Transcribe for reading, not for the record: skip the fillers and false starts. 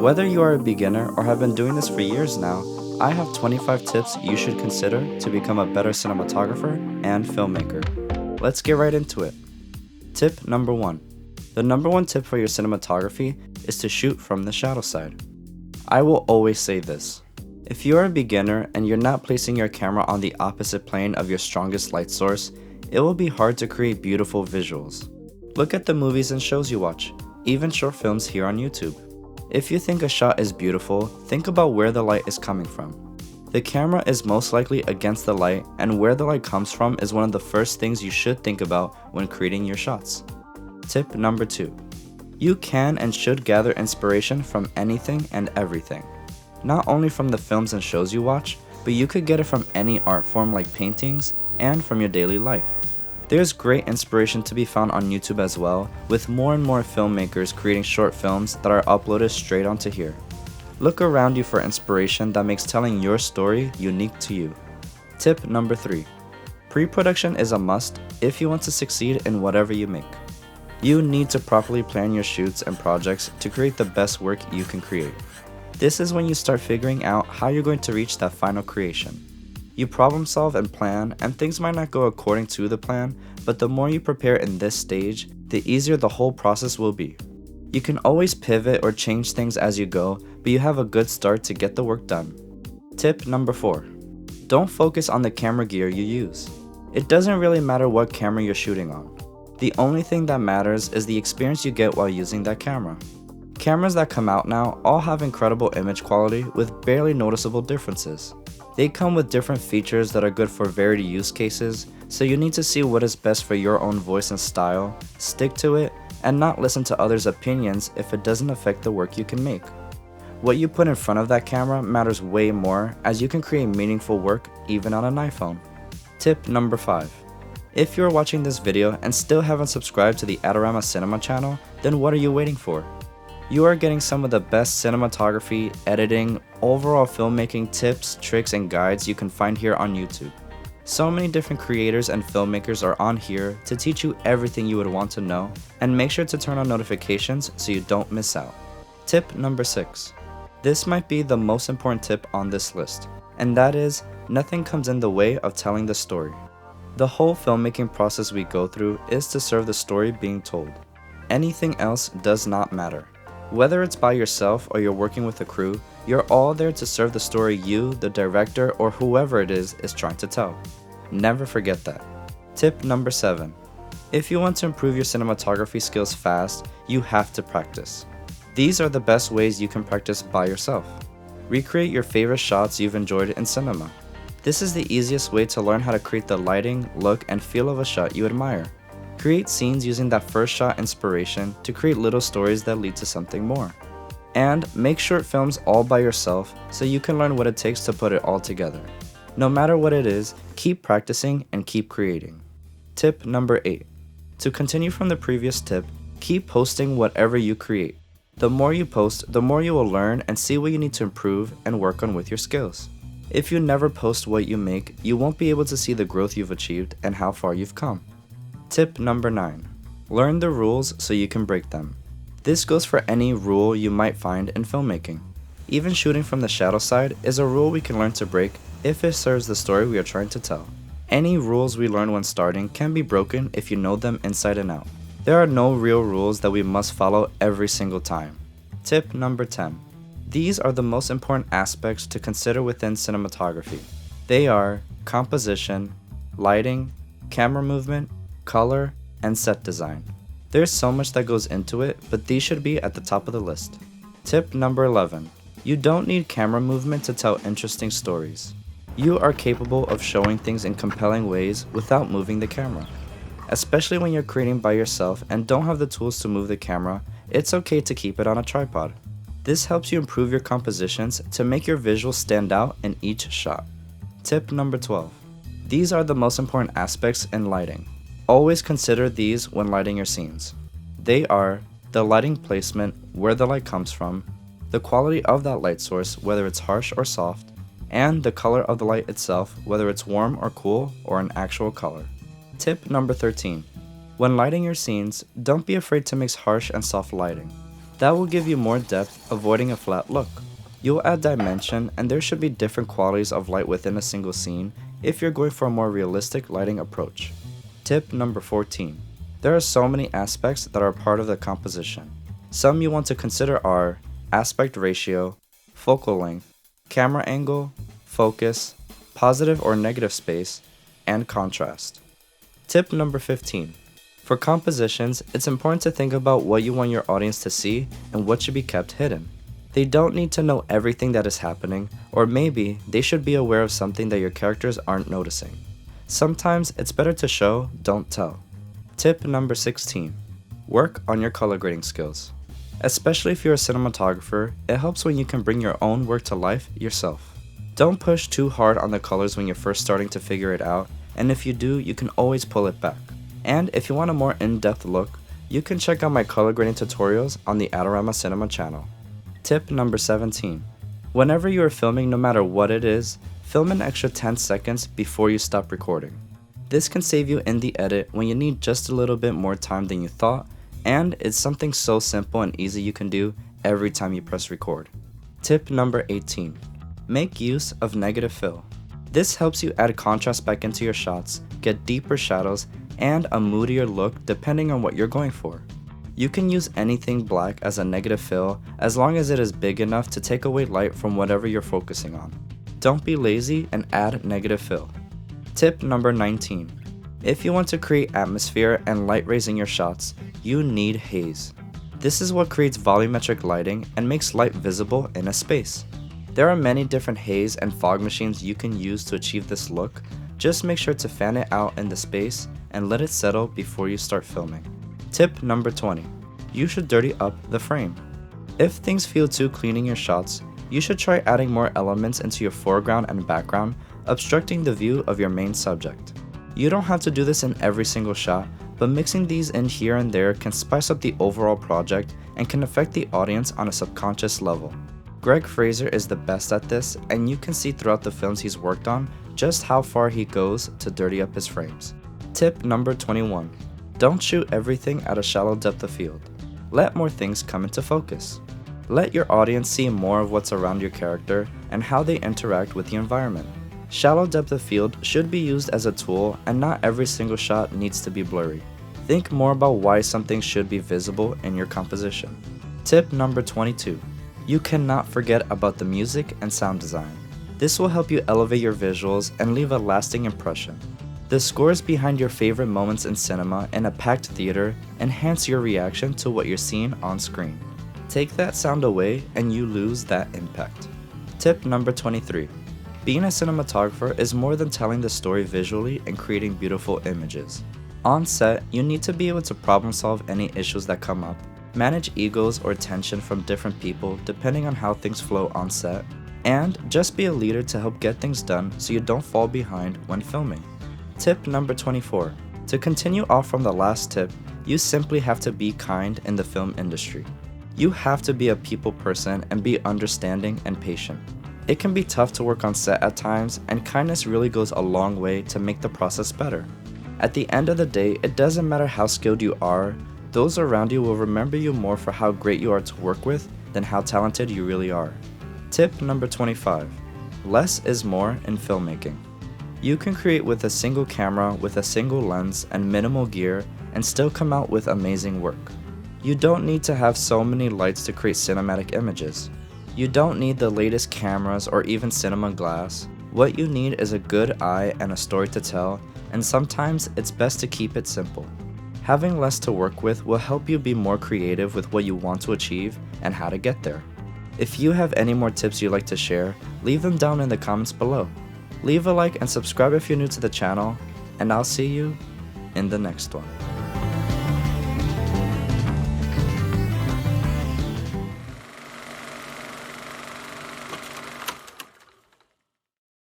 Whether you are a beginner or have been doing this for years now, I have 25 tips you should consider to become a better cinematographer and filmmaker. Let's get right into it. Tip number 1. The number one tip for your cinematography is to shoot from the shadow side. I will always say this. If you are a beginner and you're not placing your camera on the opposite plane of your strongest light source, it will be hard to create beautiful visuals. Look at the movies and shows you watch, even short films here on YouTube. If you think a shot is beautiful, think about where the light is coming from. The camera is most likely against the light, and where the light comes from is one of the first things you should think about when creating your shots. Tip number 2. You can and should gather inspiration from anything and everything. Not only from the films and shows you watch, but you could get it from any art form like paintings and from your daily life. There's great inspiration to be found on YouTube as well, with more and more filmmakers creating short films that are uploaded straight onto here. Look around you for inspiration that makes telling your story unique to you. Tip number 3. Pre-production is a must if you want to succeed in whatever you make. You need to properly plan your shoots and projects to create the best work you can create. This is when you start figuring out how you're going to reach that final creation. You problem solve and plan, and things might not go according to the plan, but the more you prepare in this stage, the easier the whole process will be. You can always pivot or change things as you go, but you have a good start to get the work done. Tip number 4. Don't focus on the camera gear you use. It doesn't really matter what camera you're shooting on. The only thing that matters is the experience you get while using that camera. Cameras that come out now all have incredible image quality with barely noticeable differences. They come with different features that are good for varied use cases, so you need to see what is best for your own voice and style, stick to it, and not listen to others' opinions if it doesn't affect the work you can make. What you put in front of that camera matters way more, as you can create meaningful work even on an iPhone. Tip number 5. If you're watching this video and still haven't subscribed to the Adorama Cinema channel, then what are you waiting for? You are getting some of the best cinematography, editing, overall filmmaking tips, tricks, and guides you can find here on YouTube. So many different creators and filmmakers are on here to teach you everything you would want to know, and make sure to turn on notifications so you don't miss out. Tip number 6. This might be the most important tip on this list, and that is, nothing comes in the way of telling the story. The whole filmmaking process we go through is to serve the story being told. Anything else does not matter. Whether it's by yourself or you're working with a crew, you're all there to serve the story you, the director, or whoever it is trying to tell. Never forget that. Tip number 7. If you want to improve your cinematography skills fast, you have to practice. These are the best ways you can practice by yourself. Recreate your favorite shots you've enjoyed in cinema. This is the easiest way to learn how to create the lighting, look, and feel of a shot you admire. Create scenes using that first shot inspiration to create little stories that lead to something more. And make short films all by yourself so you can learn what it takes to put it all together. No matter what it is, keep practicing and keep creating. Tip number 8. To continue from the previous tip, keep posting whatever you create. The more you post, the more you will learn and see what you need to improve and work on with your skills. If you never post what you make, you won't be able to see the growth you've achieved and how far you've come. Tip number 9. Learn the rules so you can break them. This goes for any rule you might find in filmmaking. Even shooting from the shadow side is a rule we can learn to break if it serves the story we are trying to tell. Any rules we learn when starting can be broken if you know them inside and out. There are no real rules that we must follow every single time. Tip number 10. These are the most important aspects to consider within cinematography. They are composition, lighting, camera movement, color, and set design. There's so much that goes into it, but these should be at the top of the list. Tip number 11. You don't need camera movement to tell interesting stories. You are capable of showing things in compelling ways without moving the camera. Especially when you're creating by yourself and don't have the tools to move the camera, it's okay to keep it on a tripod. This helps you improve your compositions to make your visuals stand out in each shot. Tip number 12. These are the most important aspects in lighting. Always consider these when lighting your scenes. They are the lighting placement, where the light comes from, the quality of that light source, whether it's harsh or soft, and the color of the light itself, whether it's warm or cool or an actual color. Tip number 13. When lighting your scenes, don't be afraid to mix harsh and soft lighting. That will give you more depth, avoiding a flat look. You'll add dimension, and there should be different qualities of light within a single scene if you're going for a more realistic lighting approach. Tip number 14. There are so many aspects that are part of the composition. Some you want to consider are aspect ratio, focal length, camera angle, focus, positive or negative space, and contrast. Tip number 15. For compositions, it's important to think about what you want your audience to see and what should be kept hidden. They don't need to know everything that is happening, or maybe they should be aware of something that your characters aren't noticing. Sometimes it's better to show, don't tell. Tip number 16. Work on your color grading skills. Especially if you're a cinematographer, it helps when you can bring your own work to life yourself. Don't push too hard on the colors when you're first starting to figure it out, and if you do, you can always pull it back. And if you want a more in-depth look, you can check out my color grading tutorials on the Adorama Cinema channel. Tip number 17. Whenever you are filming, no matter what it is, film an extra 10 seconds before you stop recording. This can save you in the edit when you need just a little bit more time than you thought, and it's something so simple and easy you can do every time you press record. Tip number 18. Make use of negative fill. This helps you add contrast back into your shots, get deeper shadows, and a moodier look depending on what you're going for. You can use anything black as a negative fill as long as it is big enough to take away light from whatever you're focusing on. Don't be lazy and add negative fill. Tip number 19. If you want to create atmosphere and light rays in your shots, you need haze. This is what creates volumetric lighting and makes light visible in a space. There are many different haze and fog machines you can use to achieve this look. Just make sure to fan it out in the space and let it settle before you start filming. Tip number 20. You should dirty up the frame. If things feel too clean in your shots, you should try adding more elements into your foreground and background, obstructing the view of your main subject. You don't have to do this in every single shot, but mixing these in here and there can spice up the overall project and can affect the audience on a subconscious level. Greg Fraser is the best at this, and you can see throughout the films he's worked on just how far he goes to dirty up his frames. Tip number 21. Don't shoot everything at a shallow depth of field. Let more things come into focus. Let your audience see more of what's around your character and how they interact with the environment. Shallow depth of field should be used as a tool, and not every single shot needs to be blurry. Think more about why something should be visible in your composition. Tip number 22. You cannot forget about the music and sound design. This will help you elevate your visuals and leave a lasting impression. The scores behind your favorite moments in cinema in a packed theater enhance your reaction to what you're seeing on screen. Take that sound away and you lose that impact. Tip number 23. Being a cinematographer is more than telling the story visually and creating beautiful images. On set, you need to be able to problem solve any issues that come up, manage egos or tension from different people depending on how things flow on set, and just be a leader to help get things done so you don't fall behind when filming. Tip number 24. To continue off from the last tip, you simply have to be kind in the film industry. You have to be a people person and be understanding and patient. It can be tough to work on set at times, and kindness really goes a long way to make the process better. At the end of the day, it doesn't matter how skilled you are, those around you will remember you more for how great you are to work with than how talented you really are. Tip number 25. Less is more in filmmaking. You can create with a single camera, with a single lens, and minimal gear, and still come out with amazing work. You don't need to have so many lights to create cinematic images. You don't need the latest cameras or even cinema glass. What you need is a good eye and a story to tell, and sometimes it's best to keep it simple. Having less to work with will help you be more creative with what you want to achieve and how to get there. If you have any more tips you'd like to share, leave them down in the comments below. Leave a like and subscribe if you're new to the channel, and I'll see you in the next one.